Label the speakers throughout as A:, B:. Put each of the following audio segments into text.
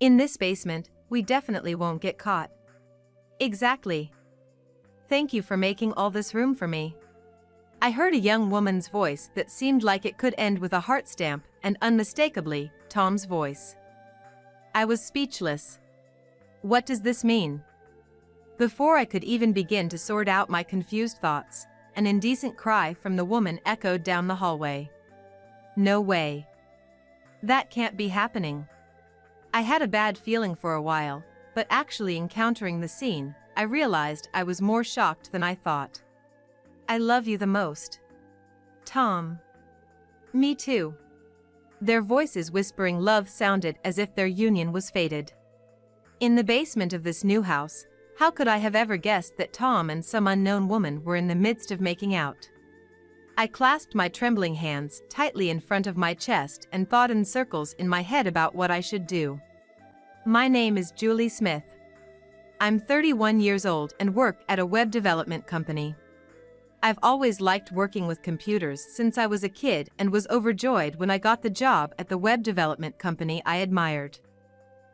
A: In this basement, we definitely won't get caught. Exactly. Thank you for making all this room for me. I heard a young woman's voice that seemed like it could end with a heart stamp, and unmistakably, Tom's voice. I was speechless. What does this mean? Before I could even begin to sort out my confused thoughts, an indecent cry from the woman echoed down the hallway. No way. That can't be happening. I had a bad feeling for a while, but actually encountering the scene, I realized I was more shocked than I thought. I love you the most. Tom. Me too. Their voices whispering love sounded as if their union was fated. In the basement of this new house, how could I have ever guessed that Tom and some unknown woman were in the midst of making out? I clasped my trembling hands tightly in front of my chest and thought in circles in my head about what I should do. My name is Julie Smith. I'm 31 years old and work at a web development company. I've always liked working with computers since I was a kid and was overjoyed when I got the job at the web development company I admired.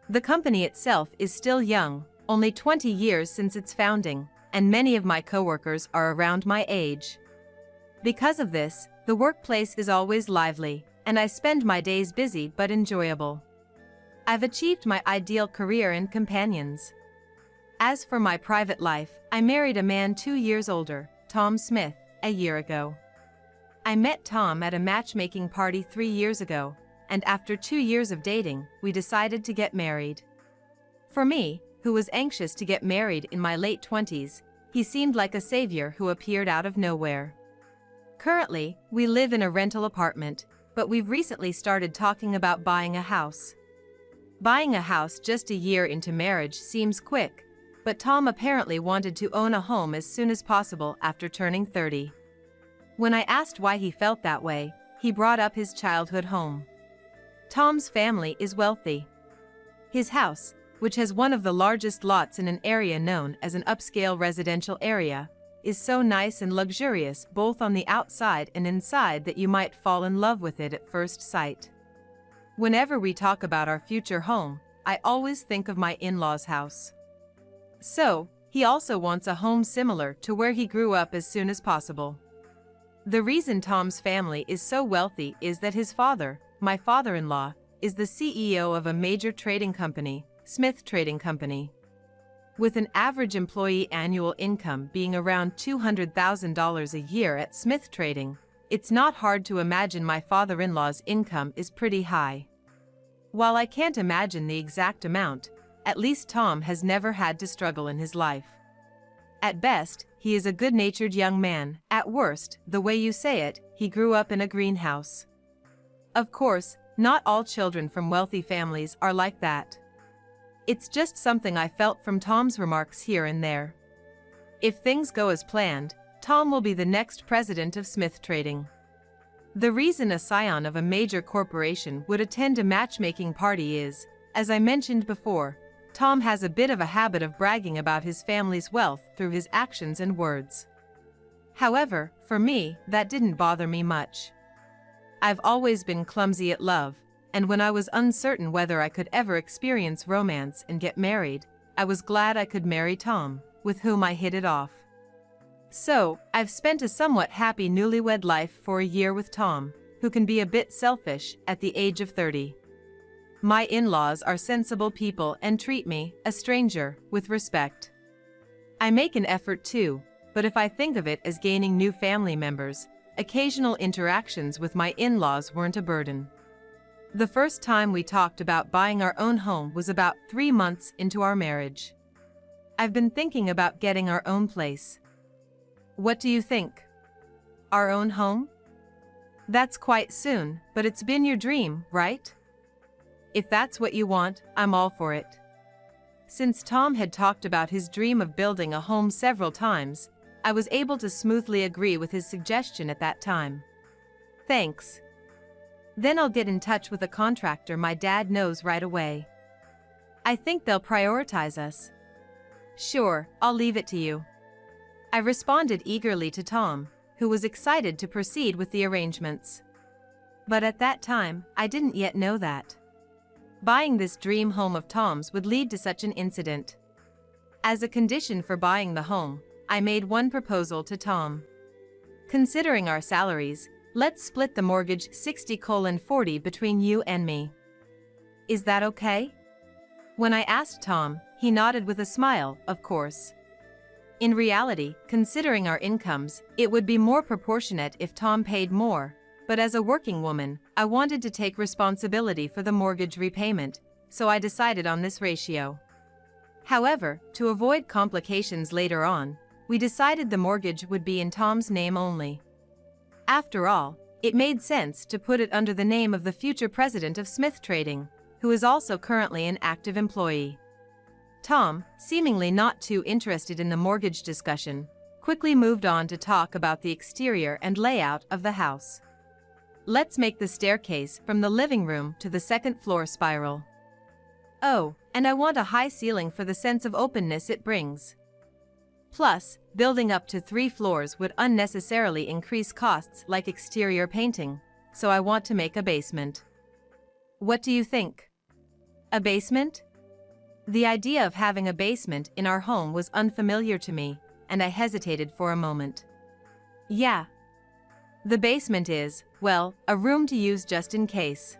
A: The company itself is still young, only 20 years since its founding, and many of my coworkers are around my age. Because of this, the workplace is always lively, and I spend my days busy but enjoyable. I've achieved my ideal career and companions. As for my private life, I married a man 2 years older, Tom Smith, a year ago. I met Tom at a matchmaking party 3 years ago, and after 2 years of dating, we decided to get married. For me, who was anxious to get married in my late 20s, he seemed like a savior who appeared out of nowhere. Currently, we live in a rental apartment, but we've recently started talking about buying a house. Buying a house just a year into marriage seems quick, but Tom apparently wanted to own a home as soon as possible after turning 30. When I asked why he felt that way, he brought up his childhood home. Tom's family is wealthy. His house, which has one of the largest lots in an area known as an upscale residential area, is so nice and luxurious both on the outside and inside that you might fall in love with it at first sight. Whenever we talk about our future home, I always think of my in-laws' house. So, he also wants a home similar to where he grew up as soon as possible. The reason Tom's family is so wealthy is that his father, my father-in-law, is the CEO of a major trading company, Smith Trading Company. With an average employee annual income being around $200,000 a year at Smith Trading, it's not hard to imagine my father-in-law's income is pretty high. While I can't imagine the exact amount, at least Tom has never had to struggle in his life. At best, he is a good-natured young man. At worst, the way you say it, he grew up in a greenhouse. Of course, not all children from wealthy families are like that. It's just something I felt from Tom's remarks here and there. If things go as planned, Tom will be the next president of Smith Trading. The reason a scion of a major corporation would attend a matchmaking party is, as I mentioned before, Tom has a bit of a habit of bragging about his family's wealth through his actions and words. However, for me, that didn't bother me much. I've always been clumsy at love, and when I was uncertain whether I could ever experience romance and get married, I was glad I could marry Tom, with whom I hit it off. So, I've spent a somewhat happy newlywed life for a year with Tom, who can be a bit selfish at the age of 30. My in-laws are sensible people and treat me, a stranger, with respect. I make an effort too, but if I think of it as gaining new family members, occasional interactions with my in-laws weren't a burden. The first time we talked about buying our own home was about 3 months into our marriage. I've been thinking about getting our own place. What do you think? Our own home? That's quite soon, but it's been your dream, right? If that's what you want, I'm all for it. Since Tom had talked about his dream of building a home several times, I was able to smoothly agree with his suggestion at that time. Thanks. Then I'll get in touch with a contractor my dad knows right away. I think they'll prioritize us. Sure, I'll leave it to you. I responded eagerly to Tom, who was excited to proceed with the arrangements. But at that time, I didn't yet know that. buying this dream home of Tom's would lead to such an incident. As a condition for buying the home, I made one proposal to Tom. Considering our salaries, let's split the mortgage 60/40 between you and me. Is that okay? When I asked Tom, he nodded with a smile, of course. In reality, considering our incomes, it would be more proportionate if Tom paid more, but as a working woman, I wanted to take responsibility for the mortgage repayment, so I decided on this ratio. However, to avoid complications later on, we decided the mortgage would be in Tom's name only. After all, it made sense to put it under the name of the future president of Smith Trading, who is also currently an active employee. Tom, seemingly not too interested in the mortgage discussion, quickly moved on to talk about the exterior and layout of the house. Let's make the staircase from the living room to the second floor spiral. Oh, and I want a high ceiling for the sense of openness it brings. Plus, building up to 3 floors would unnecessarily increase costs like exterior painting, so I want to make a basement. What do you think? A basement? The idea of having a basement in our home was unfamiliar to me, and I hesitated for a moment. Yeah. The basement is, well, a room to use just in case.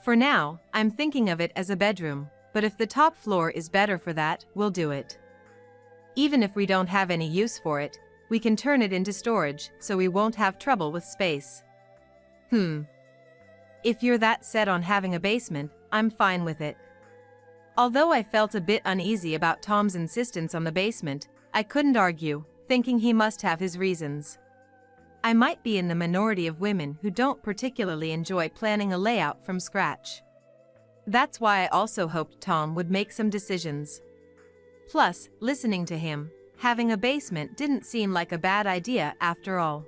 A: For now, I'm thinking of it as a bedroom, but if the top floor is better for that, we'll do it. Even if we don't have any use for it, we can turn it into storage, so we won't have trouble with space. If you're that set on having a basement, I'm fine with it. Although I felt a bit uneasy about Tom's insistence on the basement, I couldn't argue, thinking he must have his reasons. I might be in the minority of women who don't particularly enjoy planning a layout from scratch. That's why I also hoped Tom would make some decisions. Plus, listening to him, having a basement didn't seem like a bad idea after all.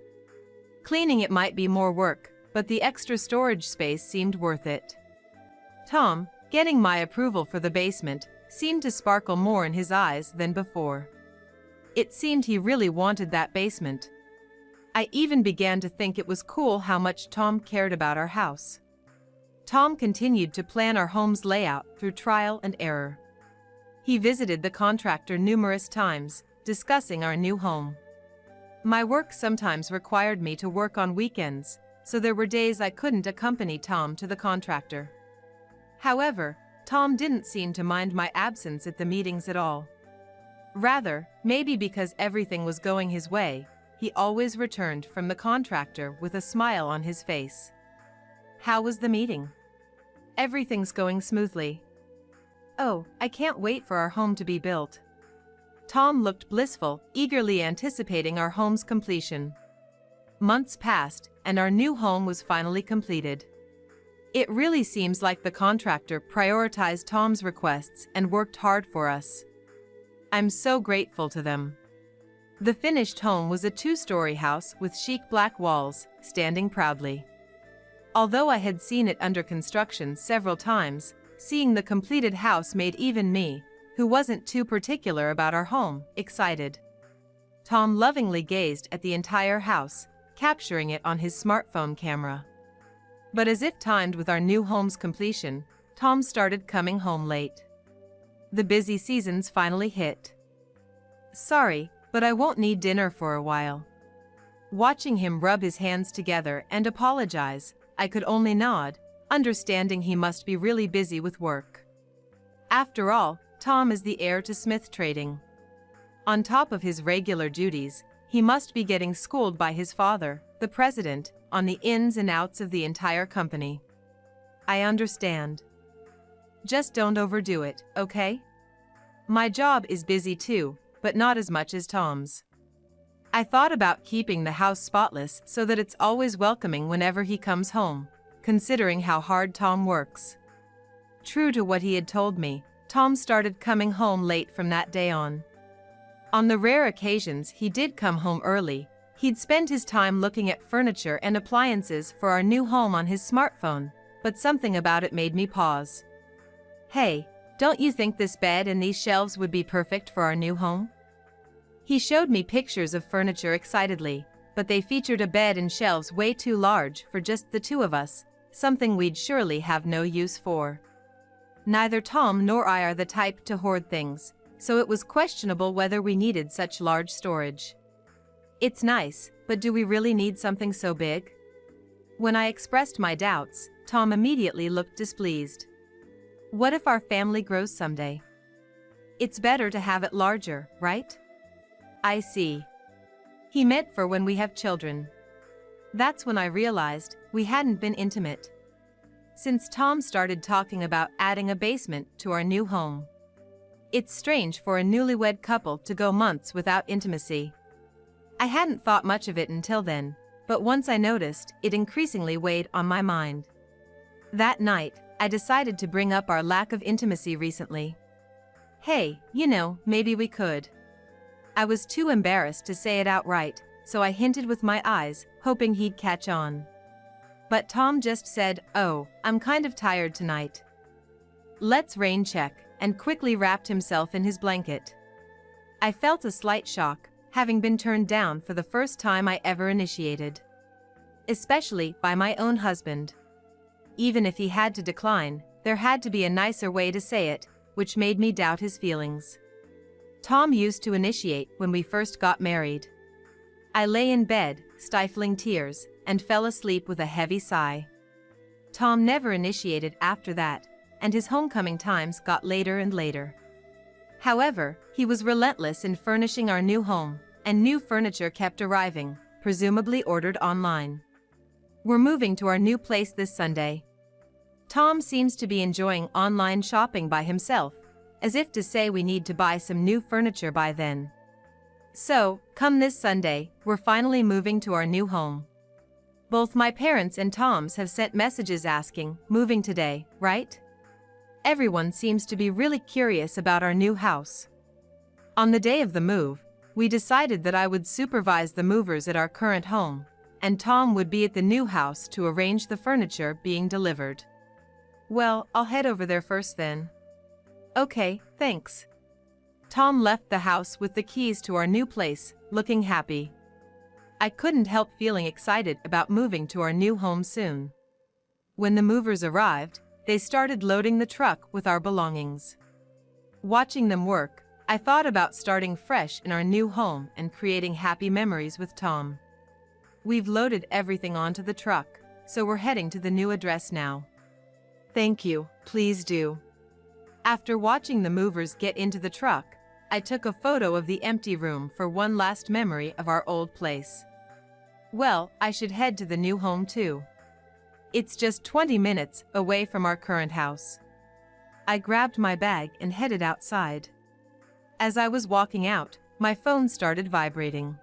A: Cleaning it might be more work, but the extra storage space seemed worth it. Tom, getting my approval for the basement, seemed to sparkle more in his eyes than before. It seemed he really wanted that basement. I even began to think it was cool how much Tom cared about our house. Tom continued to plan our home's layout through trial and error. He visited the contractor numerous times, discussing our new home. My work sometimes required me to work on weekends, so there were days I couldn't accompany Tom to the contractor. However, Tom didn't seem to mind my absence at the meetings at all. Rather, maybe because everything was going his way, he always returned from the contractor with a smile on his face. How was the meeting? Everything's going smoothly. Oh, I can't wait for our home to be built. Tom looked blissful, eagerly anticipating our home's completion. Months passed, and our new home was finally completed. It really seems like the contractor prioritized Tom's requests and worked hard for us. I'm so grateful to them. The finished home was a 2-story house with chic black walls, standing proudly. Although I had seen it under construction several times, seeing the completed house made even me, who wasn't too particular about our home, excited. Tom lovingly gazed at the entire house, capturing it on his smartphone camera. But as if timed with our new home's completion, Tom started coming home late. The busy seasons finally hit. Sorry, but I won't need dinner for a while. Watching him rub his hands together and apologize, I could only nod, understanding he must be really busy with work. After all, Tom is the heir to Smith Trading. On top of his regular duties, he must be getting schooled by his father, the president, on the ins and outs of the entire company. I understand. Just don't overdo it, okay? My job is busy too, but not as much as Tom's. I thought about keeping the house spotless so that it's always welcoming whenever he comes home, considering how hard Tom works. True to what he had told me, Tom started coming home late from that day on. On the rare occasions he did come home early, he'd spend his time looking at furniture and appliances for our new home on his smartphone, but something about it made me pause. Hey, don't you think this bed and these shelves would be perfect for our new home? He showed me pictures of furniture excitedly, but they featured a bed and shelves way too large for just the two of us, something we'd surely have no use for. Neither Tom nor I are the type to hoard things, so it was questionable whether we needed such large storage. It's nice, but do we really need something so big? When I expressed my doubts, Tom immediately looked displeased. What if our family grows someday? It's better to have it larger, right? I see. He meant for when we have children. That's when I realized we hadn't been intimate since Tom started talking about adding a basement to our new home. It's strange for a newlywed couple to go months without intimacy. I hadn't thought much of it until then, but once I noticed, it increasingly weighed on my mind. That night, I decided to bring up our lack of intimacy recently. Hey, maybe we could. I was too embarrassed to say it outright, so I hinted with my eyes, hoping he'd catch on. But Tom just said, "Oh, I'm kind of tired tonight. Let's rain check," and quickly wrapped himself in his blanket. I felt a slight shock, having been turned down for the first time I ever initiated. Especially by my own husband. Even if he had to decline, there had to be a nicer way to say it, which made me doubt his feelings. Tom used to initiate when we first got married. I lay in bed, stifling tears, and fell asleep with a heavy sigh. Tom never initiated after that, and his homecoming times got later and later. However, he was relentless in furnishing our new home, and new furniture kept arriving, presumably ordered online. We're moving to our new place this Sunday. Tom seems to be enjoying online shopping by himself, as if to say we need to buy some new furniture by then. So, come this Sunday, we're finally moving to our new home. Both my parents and Tom's have sent messages asking, "Moving today, right?" Everyone seems to be really curious about our new house. On the day of the move, we decided that I would supervise the movers at our current home, and Tom would be at the new house to arrange the furniture being delivered. Well, I'll head over there first then. Okay, thanks. Tom left the house with the keys to our new place, looking happy. I couldn't help feeling excited about moving to our new home soon. When the movers arrived, they started loading the truck with our belongings. Watching them work, I thought about starting fresh in our new home and creating happy memories with Tom. We've loaded everything onto the truck, so we're heading to the new address now. Thank you, please do. After watching the movers get into the truck, I took a photo of the empty room for one last memory of our old place. Well, I should head to the new home too. It's just 20 minutes away from our current house. I grabbed my bag and headed outside. As I was walking out, my phone started vibrating.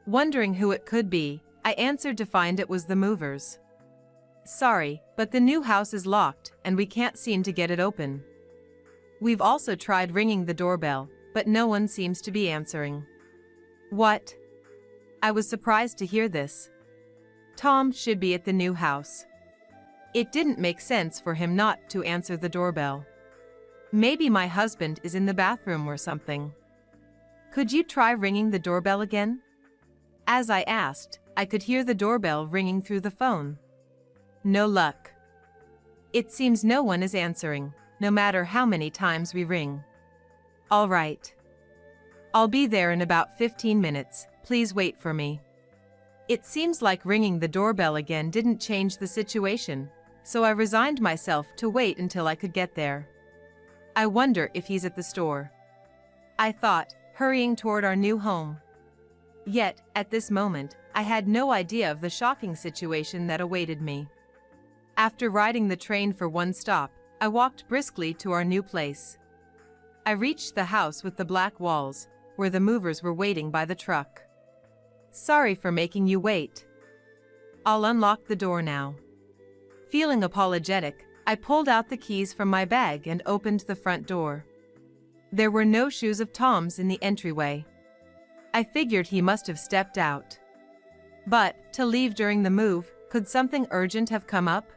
A: Wondering who it could be, I answered to find it was the movers. Sorry, but the new house is locked and we can't seem to get it open. We've also tried ringing the doorbell, but no one seems to be answering. What? I was surprised to hear this. Tom should be at the new house. It didn't make sense for him not to answer the doorbell. Maybe my husband is in the bathroom or something. Could you try ringing the doorbell again? As I asked, I could hear the doorbell ringing through the phone. No luck. It seems no one is answering, no matter how many times we ring. All right. I'll be there in about 15 minutes, please wait for me. It seems like ringing the doorbell again didn't change the situation, so I resigned myself to wait until I could get there. I wonder if he's at the store, I thought, hurrying toward our new home. Yet, at this moment, I had no idea of the shocking situation that awaited me. After riding the train for one stop, I walked briskly to our new place. I reached the house with the black walls, where the movers were waiting by the truck. Sorry for making you wait. I'll unlock the door now. Feeling apologetic, I pulled out the keys from my bag and opened the front door. There were no shoes of Tom's in the entryway. I figured he must have stepped out. But, to leave during the move, could something urgent have come up?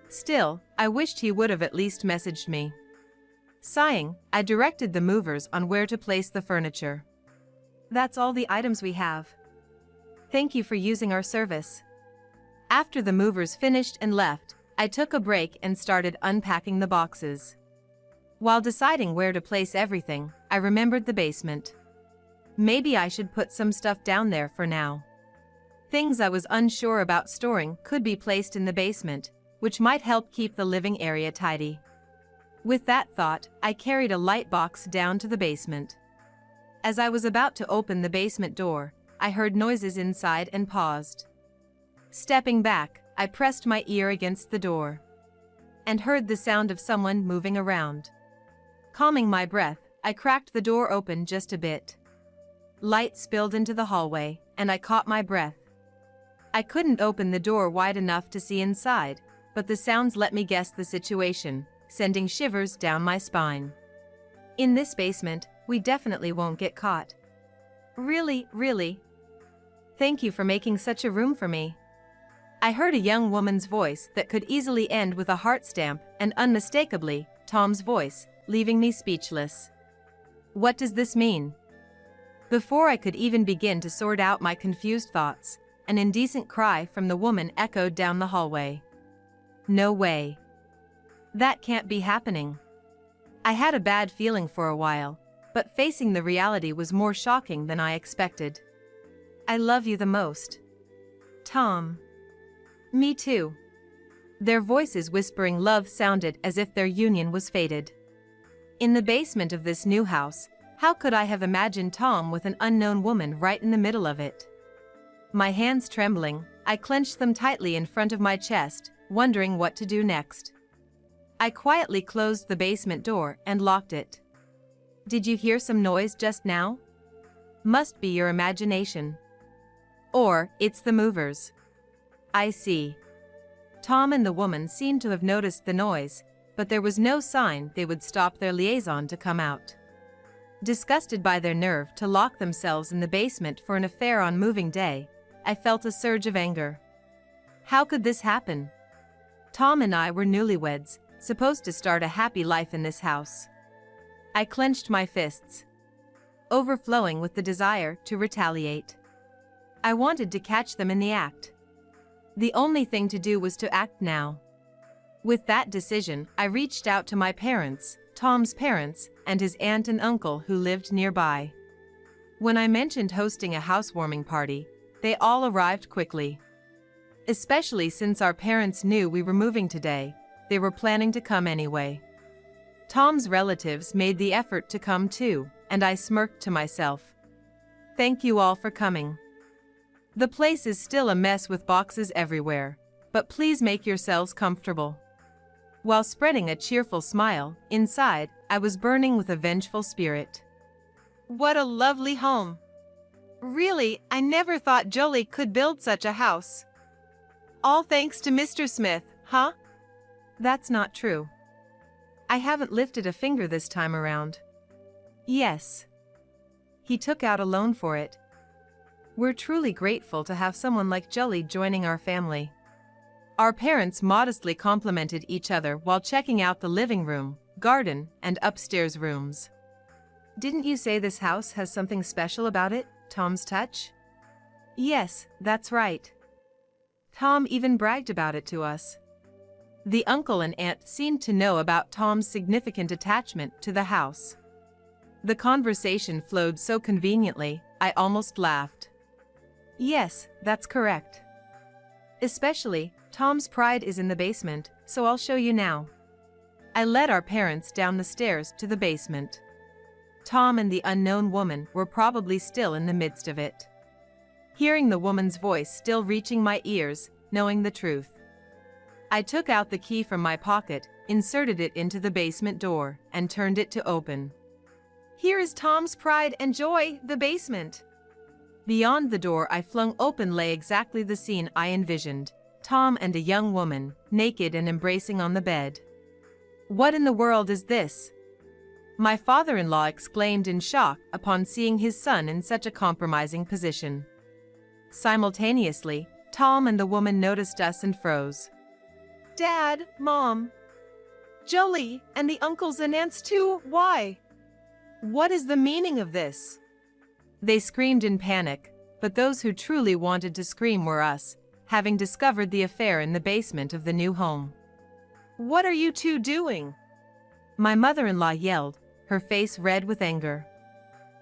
A: Still, I wished he would have at least messaged me. Sighing, I directed the movers on where to place the furniture. That's all the items we have. Thank you for using our service. After the movers finished and left, I took a break and started unpacking the boxes. While deciding where to place everything, I remembered the basement. Maybe I should put some stuff down there for now. Things I was unsure about storing could be placed in the basement, which might help keep the living area tidy. With that thought, I carried a light box down to the basement. As I was about to open the basement door, I heard noises inside and paused. Stepping back, I pressed my ear against the door and heard the sound of someone moving around. Calming my breath, I cracked the door open just a bit. Light spilled into the hallway, and I caught my breath. I couldn't open the door wide enough to see inside, but the sounds let me guess the situation, sending shivers down my spine. In this basement, we definitely won't get caught. Really? Thank you for making such a room for me. I heard a young woman's voice that could easily end with a heart stamp and unmistakably, Tom's voice, leaving me speechless. What does this mean? Before I could even begin to sort out my confused thoughts, an indecent cry from the woman echoed down the hallway. No way. That can't be happening. I had a bad feeling for a while, but facing the reality was more shocking than I expected. I love you the most. Tom. Me too. Their voices whispering love sounded as if their union was fated. In the basement of this new house, how could I have imagined Tom with an unknown woman right in the middle of it? My hands trembling, I clenched them tightly in front of my chest, wondering what to do next. I quietly closed the basement door and locked it. Did you hear some noise just now? Must be your imagination. Or, it's the movers. I see. Tom and the woman seemed to have noticed the noise, but there was no sign they would stop their liaison to come out. Disgusted by their nerve to lock themselves in the basement for an affair on moving day, I felt a surge of anger. How could this happen? Tom and I were newlyweds, supposed to start a happy life in this house. I clenched my fists, overflowing with the desire to retaliate. I wanted to catch them in the act. The only thing to do was to act now. With that decision, I reached out to my parents, Tom's parents, and his aunt and uncle who lived nearby. When I mentioned hosting a housewarming party, they all arrived quickly. Especially since our parents knew we were moving today, they were planning to come anyway. Tom's relatives made the effort to come too, and I smirked to myself. Thank you all for coming. The place is still a mess with boxes everywhere, but please make yourselves comfortable. While spreading a cheerful smile, inside, I was burning with a vengeful spirit. What a lovely home! Really, I never thought Jolie could build such a house. All thanks to Mr. Smith, huh? That's not true. I haven't lifted a finger this time around. Yes. He took out a loan for it. We're truly grateful to have someone like Jolie joining our family. Our parents modestly complimented each other while checking out the living room, garden, and upstairs rooms. Didn't you say this house has something special about it, Tom's touch? Yes, that's right. Tom even bragged about it to us. The uncle and aunt seemed to know about Tom's significant attachment to the house. The conversation flowed so conveniently, I almost laughed. Yes, that's correct. Especially, Tom's pride is in the basement, so I'll show you now. I led our parents down the stairs to the basement. Tom and the unknown woman were probably still in the midst of it. Hearing the woman's voice still reaching my ears, knowing the truth. I took out the key from my pocket, inserted it into the basement door, and turned it to open. Here is Tom's pride and joy, the basement. Beyond the door I flung open lay exactly the scene I envisioned. Tom and a young woman, naked and embracing on the bed. What in the world is this? My father-in-law exclaimed in shock upon seeing his son in such a compromising position. Simultaneously, Tom and the woman noticed us and froze. Dad, Mom, Jolie, and the uncles and aunts too, why? What is the meaning of this? They screamed in panic, but those who truly wanted to scream were us, having discovered the affair in the basement of the new home. What are you two doing? My mother-in-law yelled, her face red with anger.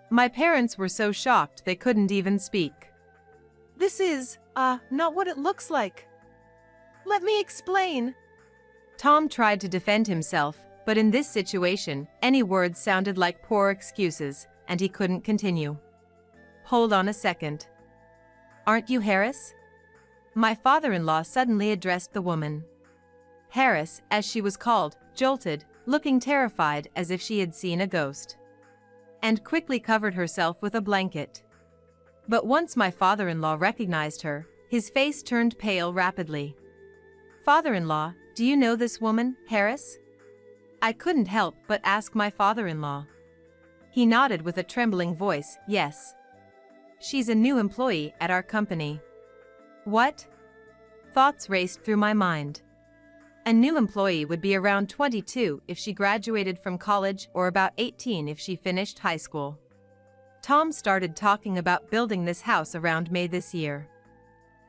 A: My parents were so shocked they couldn't even speak. This is, not what it looks like. Let me explain. Tom tried to defend himself, but in this situation, any words sounded like poor excuses, and he couldn't continue. Hold on a second. Aren't you Harris? My father-in-law suddenly addressed the woman. Harris, as she was called, jolted, looking terrified as if she had seen a ghost, and quickly covered herself with a blanket. But once my father-in-law recognized her, his face turned pale rapidly. Father-in-law, do you know this woman, Harris? I couldn't help but ask my father-in-law. He nodded with a trembling voice, yes. She's a new employee at our company. What? Thoughts raced through my mind. A new employee would be around 22 if she graduated from college or about 18 if she finished high school. Tom started talking about building this house around May this year.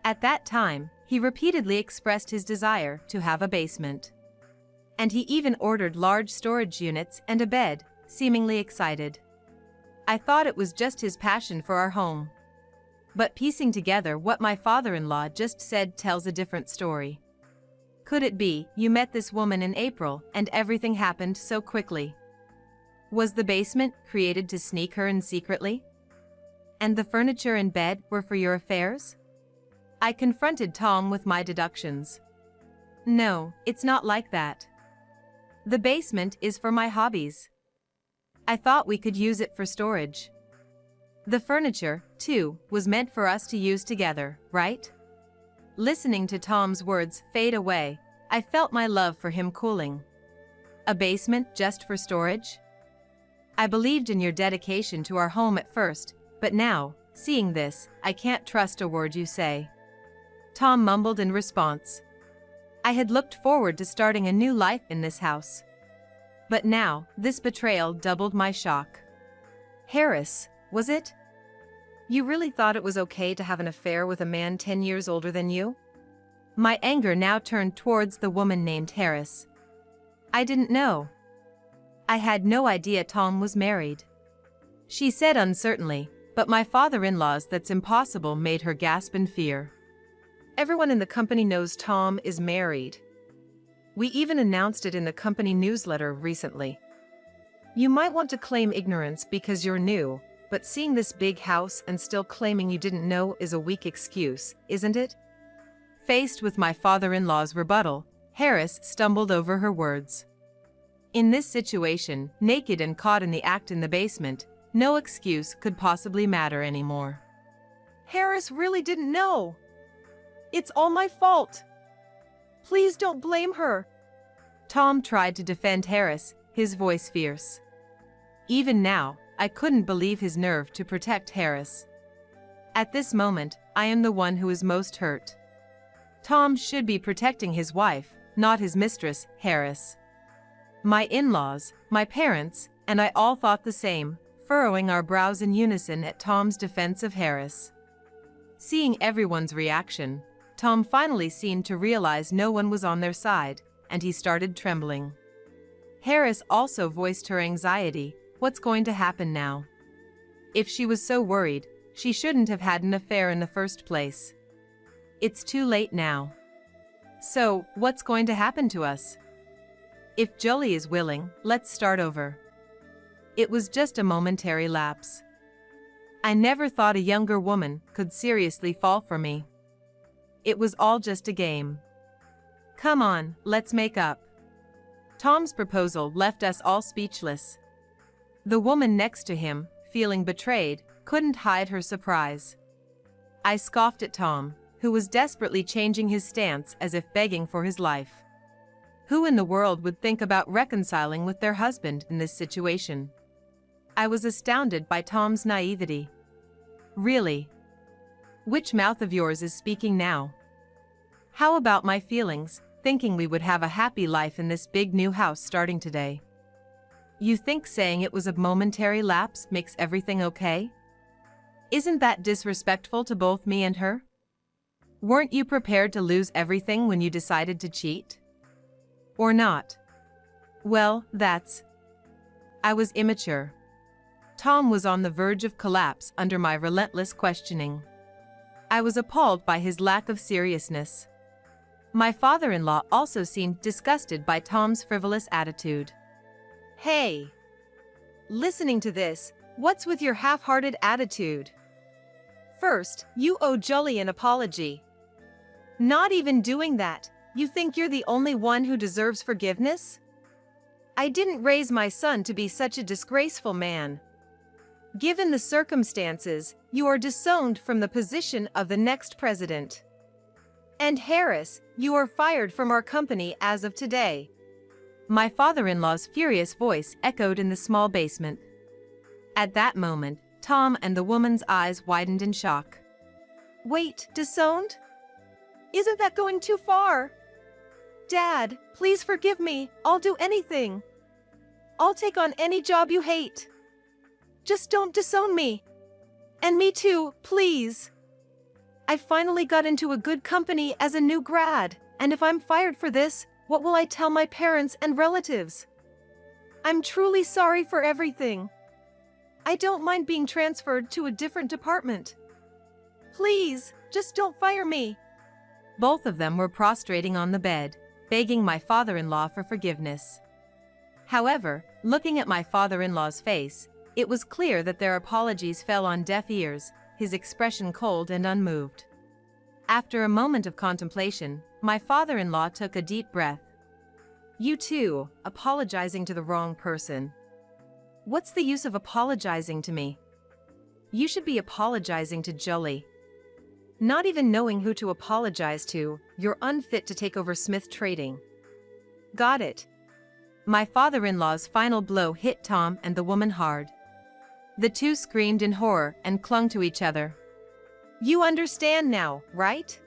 A: At that time, he repeatedly expressed his desire to have a basement. And he even ordered large storage units and a bed, seemingly excited. I thought it was just his passion for our home. But piecing together what my father-in-law just said tells a different story. Could it be you met this woman in April and everything happened so quickly? Was the basement created to sneak her in secretly? And the furniture and bed were for your affairs? I confronted Tom with my deductions. No, it's not like that. The basement is for my hobbies. I thought we could use it for storage. The furniture, too, was meant for us to use together, right? Listening to Tom's words fade away, I felt my love for him cooling. A basement just for storage? I believed in your dedication to our home at first, but now, seeing this, I can't trust a word you say. Tom mumbled in response. I had looked forward to starting a new life in this house. But now, this betrayal doubled my shock. Harris, was it? You really thought it was okay to have an affair with a man 10 years older than you? My anger now turned towards the woman named Harris. I didn't know. I had no idea Tom was married. She said uncertainly, but my father-in-law's "that's impossible" made her gasp in fear. Everyone in the company knows Tom is married. We even announced it in the company newsletter recently. You might want to claim ignorance because you're new, but seeing this big house and still claiming you didn't know is a weak excuse, isn't it? Faced with my father-in-law's rebuttal, Harris stumbled over her words. In this situation, naked and caught in the act in the basement, no excuse could possibly matter anymore. Harris really didn't know. It's all my fault. Please don't blame her. Tom tried to defend Harris, his voice fierce. Even now, I couldn't believe his nerve to protect Harris. At this moment, I am the one who is most hurt. Tom should be protecting his wife, not his mistress, Harris. My in-laws, my parents, and I all thought the same, furrowing our brows in unison at Tom's defense of Harris. Seeing everyone's reaction, Tom finally seemed to realize no one was on their side, and he started trembling. Harris also voiced her anxiety. What's going to happen now? If she was so worried, she shouldn't have had an affair in the first place. It's too late now. So, what's going to happen to us? If Jolie is willing, let's start over. It was just a momentary lapse. I never thought a younger woman could seriously fall for me. It was all just a game. Come on, let's make up. Tom's proposal left us all speechless. The woman next to him, feeling betrayed, couldn't hide her surprise. I scoffed at Tom, who was desperately changing his stance as if begging for his life. Who in the world would think about reconciling with their husband in this situation? I was astounded by Tom's naivety. Really? Which mouth of yours is speaking now? How about my feelings, thinking we would have a happy life in this big new house starting today? You think saying it was a momentary lapse makes everything okay? Isn't that disrespectful to both me and her? Weren't you prepared to lose everything when you decided to cheat? Or not? Well, I was immature. Tom was on the verge of collapse under my relentless questioning. I was appalled by his lack of seriousness. My father-in-law also seemed disgusted by Tom's frivolous attitude. Hey! Listening to this, what's with your half-hearted attitude? First, you owe Jolie an apology. Not even doing that, you think you're the only one who deserves forgiveness? I didn't raise my son to be such a disgraceful man. Given the circumstances, you are disowned from the position of the next president. And Harris, you are fired from our company as of today. My father-in-law's furious voice echoed in the small basement. At that moment, Tom and the woman's eyes widened in shock. Wait, disowned? Isn't that going too far? Dad, please forgive me, I'll do anything. I'll take on any job you hate. Just don't disown me. And me too, please. I finally got into a good company as a new grad, and if I'm fired for this, what will I tell my parents and relatives? I'm truly sorry for everything. I don't mind being transferred to a different department. Please, just don't fire me. Both of them were prostrating on the bed, begging my father-in-law for forgiveness. However, looking at my father-in-law's face, it was clear that their apologies fell on deaf ears, his expression cold and unmoved. After a moment of contemplation, my father-in-law took a deep breath. You too, apologizing to the wrong person. What's the use of apologizing to me? You should be apologizing to Jolie. Not even knowing who to apologize to, you're unfit to take over Smith Trading. Got it. My father-in-law's final blow hit Tom and the woman hard. The two screamed in horror and clung to each other. You understand now, right?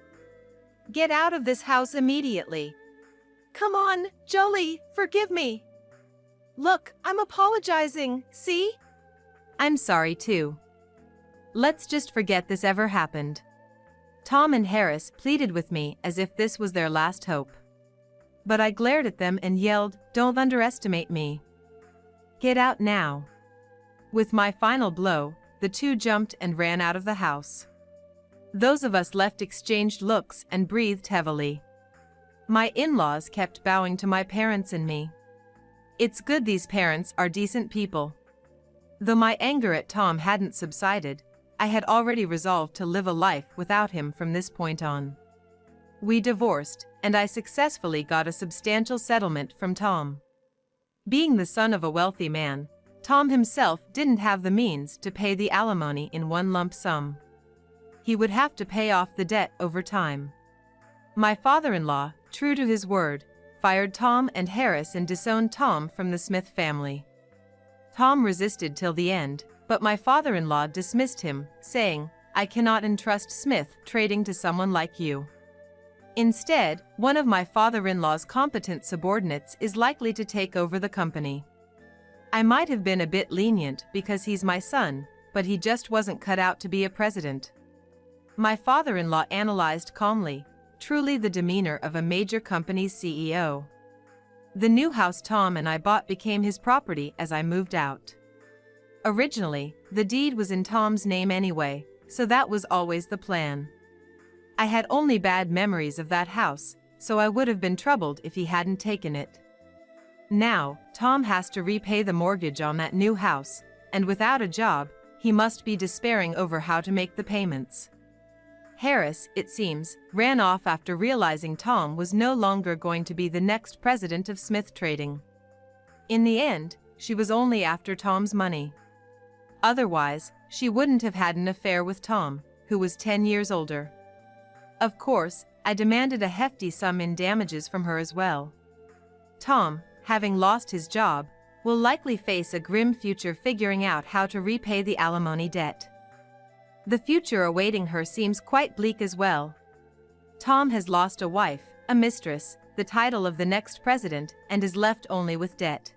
A: Get out of this house immediately. Come on, Jolie, forgive me. Look, I'm apologizing, see? I'm sorry too. Let's just forget this ever happened. Tom and Harris pleaded with me as if this was their last hope. But I glared at them and yelled, "Don't underestimate me. Get out now." With my final blow, the two jumped and ran out of the house. Those of us left exchanged looks and breathed heavily. My in-laws kept bowing to my parents and me. It's good these parents are decent people. Though my anger at Tom hadn't subsided, I had already resolved to live a life without him from this point on. We divorced, and I successfully got a substantial settlement from Tom. Being the son of a wealthy man, Tom himself didn't have the means to pay the alimony in one lump sum. He would have to pay off the debt over time. My father-in-law, true to his word, fired Tom and Harris and disowned Tom from the Smith family. Tom resisted till the end, but my father-in-law dismissed him, saying, "I cannot entrust Smith Trading to someone like you. Instead, one of my father-in-law's competent subordinates is likely to take over the company." I might have been a bit lenient because he's my son, but he just wasn't cut out to be a president. My father-in-law analyzed calmly, truly the demeanor of a major company's CEO. The new house Tom and I bought became his property as I moved out. Originally, the deed was in Tom's name anyway, so that was always the plan. I had only bad memories of that house, so I would have been troubled if he hadn't taken it. Now, Tom has to repay the mortgage on that new house, and without a job, he must be despairing over how to make the payments. Harris, it seems, ran off after realizing Tom was no longer going to be the next president of Smith Trading. In the end, she was only after Tom's money. Otherwise, she wouldn't have had an affair with Tom, who was 10 years older. Of course, I demanded a hefty sum in damages from her as well. Tom, having lost his job, will likely face a grim future figuring out how to repay the alimony debt. The future awaiting her seems quite bleak as well. Tom has lost a wife, a mistress, the title of the next president, and is left only with debt.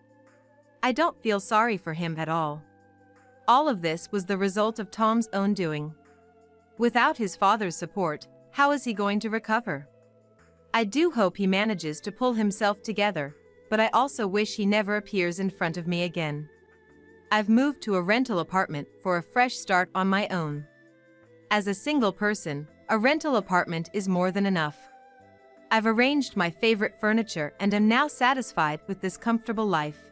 A: I don't feel sorry for him at all. All of this was the result of Tom's own doing. Without his father's support, how is he going to recover? I do hope he manages to pull himself together, but I also wish he never appears in front of me again. I've moved to a rental apartment for a fresh start on my own. As a single person, a rental apartment is more than enough. I've arranged my favorite furniture and am now satisfied with this comfortable life.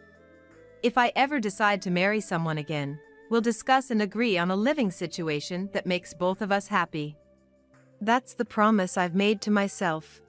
A: If I ever decide to marry someone again, we'll discuss and agree on a living situation that makes both of us happy. That's the promise I've made to myself.